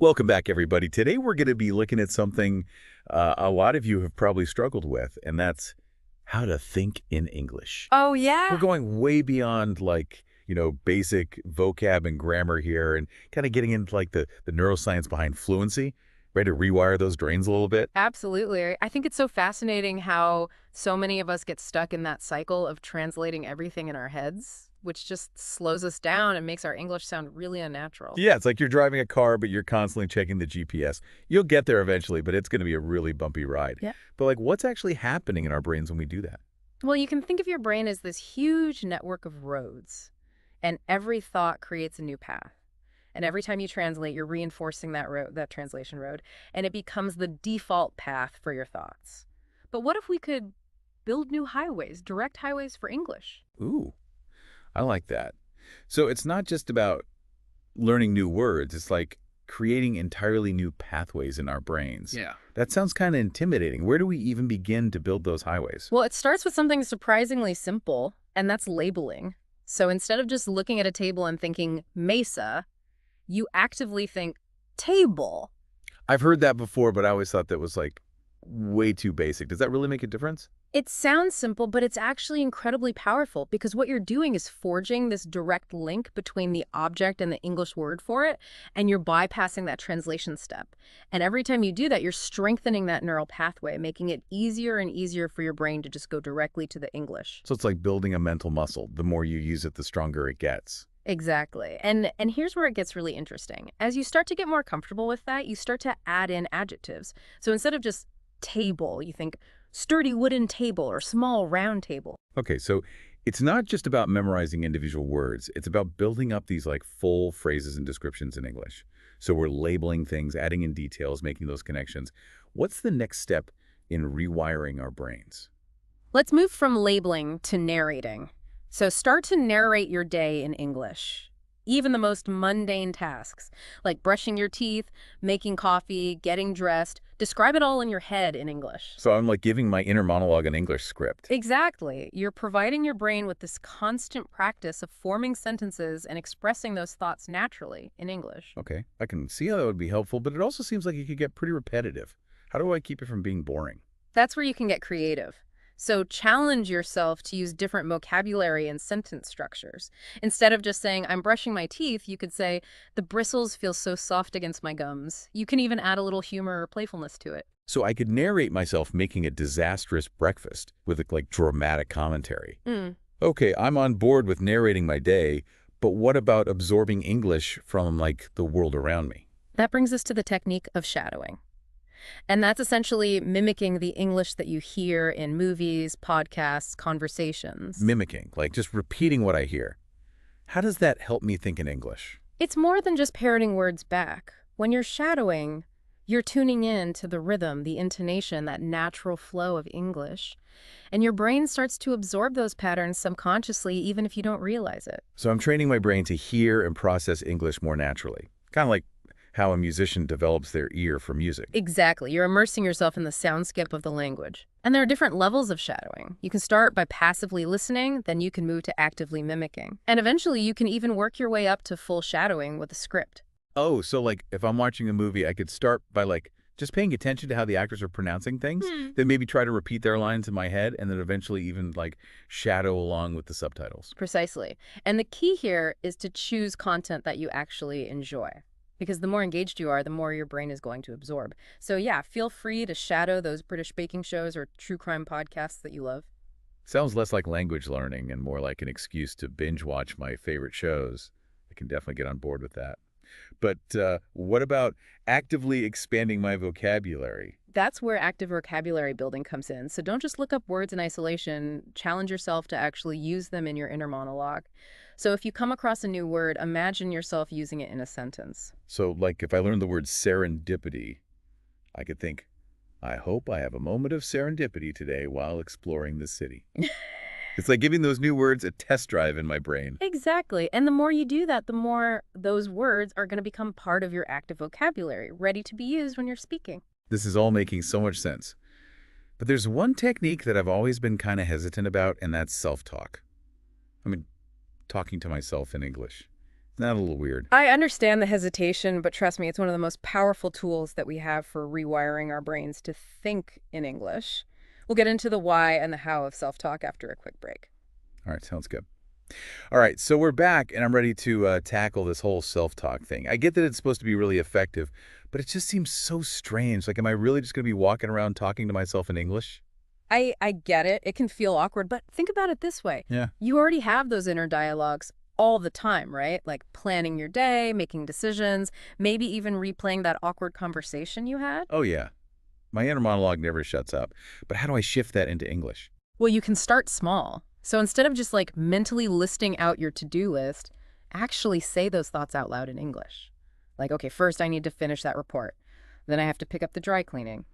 Welcome back, everybody. Today we're going to be looking at something a lot of you have probably struggled with, and that's how to think in English. Oh, We're yeah? going way beyond basic vocab and grammar here and kind of getting into the neuroscience behind fluency, ready to rewire those brains a little bit. Absolutely. I think it's so fascinating how so many of us get stuck in that cycle of translating everything in our heads, which just slows us down and makes our English sound really unnatural. Yeah, it's like you're driving a car, but you're constantly checking the GPS. You'll get there eventually, but it's going to be a really bumpy ride. Yeah. But what's actually happening in our brains when we do that? Well, you can think of your brain as this huge network of roads, and every thought creates a new path. And every time you translate, you're reinforcing that road, that translation road, and it becomes the default path for your thoughts. But what if we could build new highways, direct highways for English? Ooh, I like that. So it's not just about learning new words. It's like creating entirely new pathways in our brains. Yeah. That sounds kind of intimidating. Where do we even begin to build those highways? Well, it starts with something surprisingly simple, and that's labeling. So instead of just looking at a table and thinking mesa, you actively think table. I've heard that before, but I always thought that was way too basic. Does that really make a difference? It sounds simple, but it's actually incredibly powerful because what you're doing is forging this direct link between the object and the English word for it, and you're bypassing that translation step. And every time you do that, you're strengthening that neural pathway, making it easier and easier for your brain to just go directly to the English. So it's like building a mental muscle. The more you use it, the stronger it gets. Exactly. And here's where it gets really interesting. As you start to get more comfortable with that, you start to add in adjectives. So instead of just table, you think sturdy wooden table or small round table. Okay, so it's not just about memorizing individual words. It's about building up these full phrases and descriptions in English. So we're labeling things, adding in details, making those connections. What's the next step in rewiring our brains? Let's move from labeling to narrating. So start to narrate your day in English. Even the most mundane tasks, like brushing your teeth, making coffee, getting dressed, describe it all in your head in English. So I'm giving my inner monologue an English script. Exactly. You're providing your brain with this constant practice of forming sentences and expressing those thoughts naturally in English. Okay, I can see how that would be helpful, but it also seems like it could get pretty repetitive. How do I keep it from being boring? That's where you can get creative. So challenge yourself to use different vocabulary and sentence structures. Instead of just saying, I'm brushing my teeth, you could say, the bristles feel so soft against my gums. You can even add a little humor or playfulness to it. So I could narrate myself making a disastrous breakfast with dramatic commentary. Mm. Okay, I'm on board with narrating my day, but what about absorbing English from the world around me? That brings us to the technique of shadowing. And that's essentially mimicking the English that you hear in movies, podcasts, conversations. Mimicking, just repeating what I hear. How does that help me think in English? It's more than just parroting words back. When you're shadowing, you're tuning in to the rhythm, the intonation, that natural flow of English. And your brain starts to absorb those patterns subconsciously, even if you don't realize it. So I'm training my brain to hear and process English more naturally. Kind of like how a musician develops their ear for music. Exactly. You're immersing yourself in the soundscape of the language. And there are different levels of shadowing. You can start by passively listening, then you can move to actively mimicking. And eventually you can even work your way up to full shadowing with a script. Oh, so if I'm watching a movie, I could start by just paying attention to how the actors are pronouncing things, then maybe try to repeat their lines in my head, and then eventually even shadow along with the subtitles. Precisely. And the key here is to choose content that you actually enjoy. Because the more engaged you are, the more your brain is going to absorb. So yeah, feel free to shadow those British baking shows or true crime podcasts that you love. Sounds less like language learning and more like an excuse to binge watch my favorite shows. I can definitely get on board with that. But what about actively expanding my vocabulary? That's where active vocabulary building comes in. So don't just look up words in isolation. Challenge yourself to actually use them in your inner monologue. So if you come across a new word, imagine yourself using it in a sentence. So if I learned the word serendipity, I could think, I hope I have a moment of serendipity today while exploring the city. It's like giving those new words a test drive in my brain. Exactly. And the more you do that, the more those words are going to become part of your active vocabulary, ready to be used when you're speaking. This is all making so much sense. But there's one technique that I've always been kind of hesitant about, and that's self-talk. I mean, talking to myself in English. Not a little weird. I understand the hesitation, but trust me, it's one of the most powerful tools that we have for rewiring our brains to think in English. We'll get into the why and the how of self-talk after a quick break. All right, sounds good. All right, so we're back, and I'm ready to tackle this whole self-talk thing. I get that it's supposed to be really effective, but it just seems so strange. Like, am I really just going to be walking around talking to myself in English? I get it. It can feel awkward, but think about it this way. Yeah. You already have those inner dialogues all the time, right? Like planning your day, making decisions, maybe even replaying that awkward conversation you had. Oh, yeah. My inner monologue never shuts up. But how do I shift that into English? Well, you can start small. So instead of just like mentally listing out your to-do list, actually say those thoughts out loud in English. Like, okay, first I need to finish that report. Then I have to pick up the dry cleaning.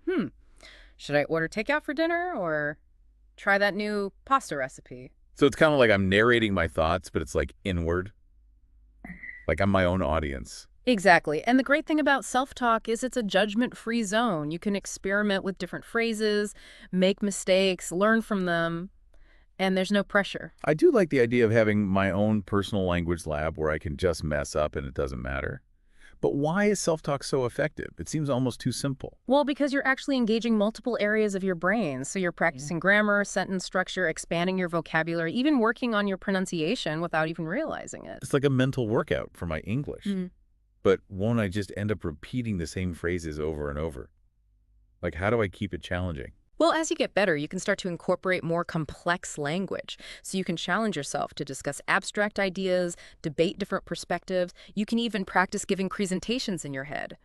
Should I order takeout for dinner or try that new pasta recipe? So it's kind of like I'm narrating my thoughts, but it's like inward. Like I'm my own audience. Exactly. And the great thing about self-talk is it's a judgment-free zone. You can experiment with different phrases, make mistakes, learn from them, and there's no pressure. I do like the idea of having my own personal language lab where I can just mess up and it doesn't matter. But why is self-talk so effective? It seems almost too simple. Well, because you're actually engaging multiple areas of your brain. So you're practicing grammar, sentence structure, expanding your vocabulary, even working on your pronunciation without even realizing it. It's like a mental workout for my English. Mm. But won't I just end up repeating the same phrases over and over? Like, how do I keep it challenging? Well, as you get better, you can start to incorporate more complex language. So you can challenge yourself to discuss abstract ideas, debate different perspectives. You can even practice giving presentations in your head,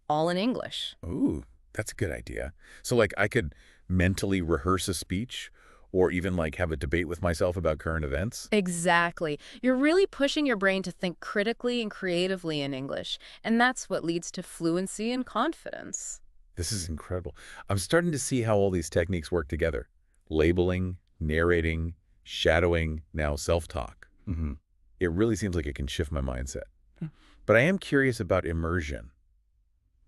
all in English. Ooh, that's a good idea. So, like, I could mentally rehearse a speech or even, like, have a debate with myself about current events? Exactly. You're really pushing your brain to think critically and creatively in English. And that's what leads to fluency and confidence. This is incredible. I'm starting to see how all these techniques work together. Labeling, narrating, shadowing, now self-talk. It really seems like it can shift my mindset. But I am curious about immersion.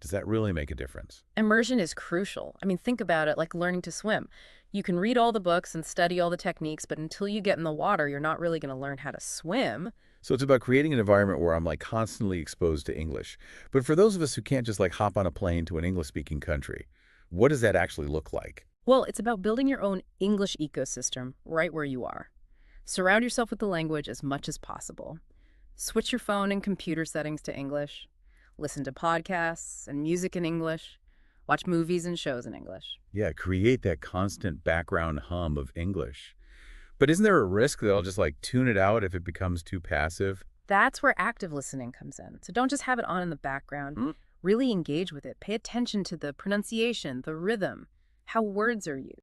Does that really make a difference? Immersion is crucial. I mean, think about it like learning to swim. You can read all the books and study all the techniques, but until you get in the water, you're not really going to learn how to swim. So it's about creating an environment where I'm like constantly exposed to English. But for those of us who can't just like hop on a plane to an English-speaking country, what does that actually look like? Well, it's about building your own English ecosystem right where you are. Surround yourself with the language as much as possible. Switch your phone and computer settings to English. Listen to podcasts and music in English. Watch movies and shows in English. Yeah, create that constant background hum of English. But isn't there a risk that I'll just like tune it out if it becomes too passive? That's where active listening comes in. So don't just have it on in the background. Really engage with it. Pay attention to the pronunciation, the rhythm, how words are used.